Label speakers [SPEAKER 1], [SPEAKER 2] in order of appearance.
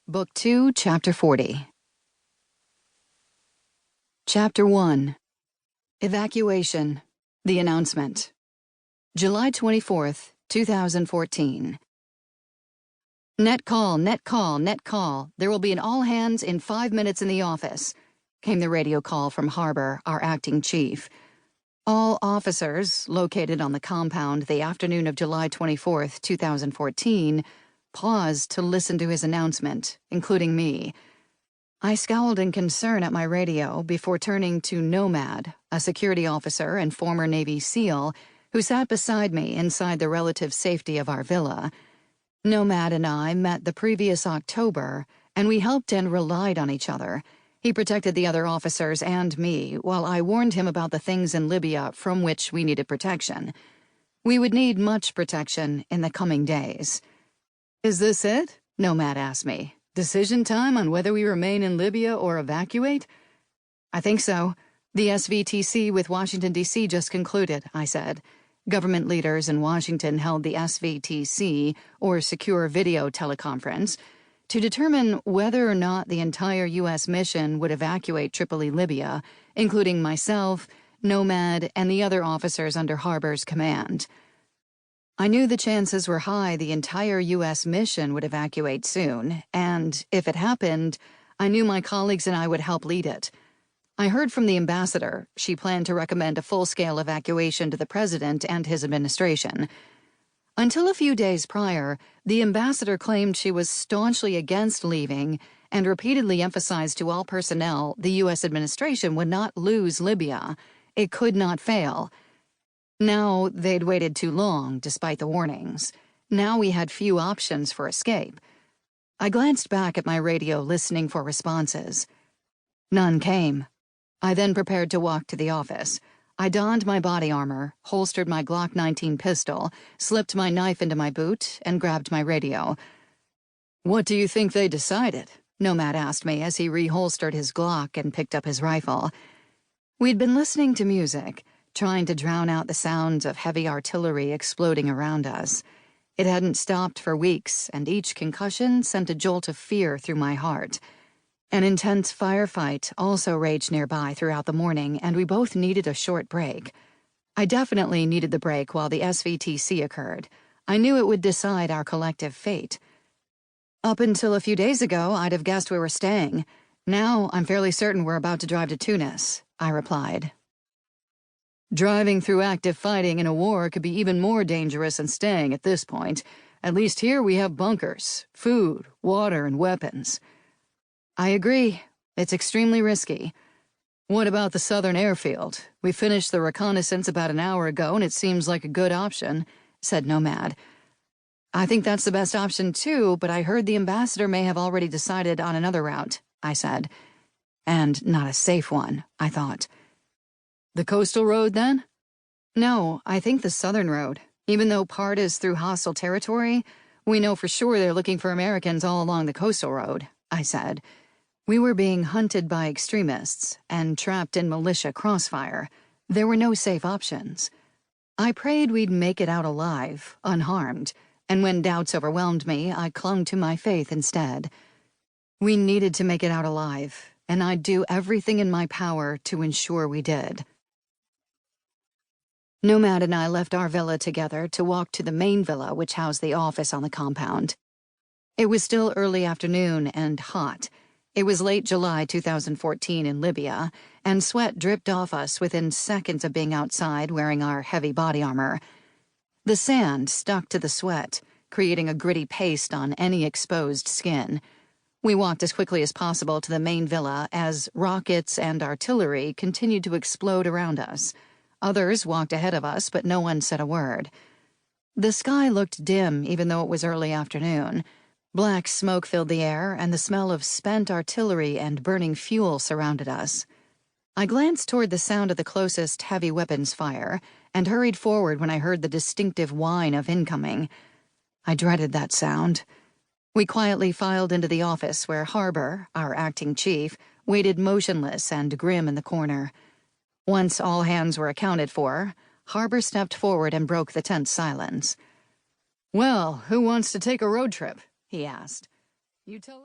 [SPEAKER 1] Book 2, Chapter 40. Chapter 1. Evacuation. The Announcement. July 24th, 2014. Net call, net call, net call. There will be an all-hands in 5 minutes in the office, came the radio call from Harbor, our acting chief. All officers, located on the compound the afternoon of July 24th, 2014, paused to listen to his announcement, including me. I scowled in concern at my radio before turning to Nomad, a security officer and former Navy SEAL, who sat beside me inside the relative safety of our villa. Nomad and I met the previous October, and we helped and relied on each other. He protected the other officers and me, while I warned him about the things in Libya from which we needed protection. We would need much protection in the coming days. "Is this it?" Nomad asked me. "Decision time on whether we remain in Libya or evacuate?" "I think so. The SVTC with Washington, D.C. just concluded," I said. Government leaders in Washington held the SVTC, or Secure Video Teleconference, to determine whether or not the entire U.S. mission would evacuate Tripoli, Libya, including myself, Nomad, and the other officers under Harbor's command. I knew the chances were high the entire U.S. mission would evacuate soon, and if it happened, I knew my colleagues and I would help lead it. I heard from the ambassador she planned to recommend a full-scale evacuation to the president and his administration. Until a few days prior, the ambassador claimed she was staunchly against leaving and repeatedly emphasized to all personnel the U.S. administration would not lose Libya. It could not fail. Now they'd waited too long, despite the warnings. Now we had few options for escape. I glanced back at my radio, listening for responses. None came. I then prepared to walk to the office. I donned my body armor, holstered my Glock 19 pistol, slipped my knife into my boot, and grabbed my radio. "What do you think they decided?" Nomad asked me as he reholstered his Glock and picked up his rifle. We'd been listening to music, trying to drown out the sounds of heavy artillery exploding around us. It hadn't stopped for weeks, and each concussion sent a jolt of fear through my heart. An intense firefight also raged nearby throughout the morning, and we both needed a short break. I definitely needed the break while the SVTC occurred. I knew it would decide our collective fate. Up until a few days ago, I'd have guessed we were staying. Now, I'm fairly certain we're about to drive to Tunis, I replied. "Driving through active fighting in a war could be even more dangerous than staying at this point. At least here we have bunkers, food, water, and weapons." "I agree. It's extremely risky." "What about the southern airfield? We finished the reconnaissance about an hour ago, and it seems like a good option," said Nomad. "I think that's the best option too, but I heard the ambassador may have already decided on another route," I said. "And not a safe one," I thought. "The coastal road, then?" "No, I think the southern road. Even though part is through hostile territory, we know for sure they're looking for Americans all along the coastal road," I said. We were being hunted by extremists and trapped in militia crossfire. There were no safe options. I prayed we'd make it out alive, unharmed, and when doubts overwhelmed me, I clung to my faith instead. We needed to make it out alive, and I'd do everything in my power to ensure we did. Nomad and I left our villa together to walk to the main villa which housed the office on the compound. It was still early afternoon and hot. It was late July 2014 in Libya, and sweat dripped off us within seconds of being outside wearing our heavy body armor. The sand stuck to the sweat, creating a gritty paste on any exposed skin. We walked as quickly as possible to the main villa as rockets and artillery continued to explode around us. Others walked ahead of us, but no one said a word. The sky looked dim even though it was early afternoon. Black smoke filled the air, and the smell of spent artillery and burning fuel surrounded us. I glanced toward the sound of the closest heavy weapons fire and hurried forward when I heard the distinctive whine of incoming. I dreaded that sound. We quietly filed into the office where Harbor, our acting chief, waited motionless and grim in the corner. Once all hands were accounted for, Harbor stepped forward and broke the tense silence. "Well, who wants to take a road trip?" he asked. "You tell us."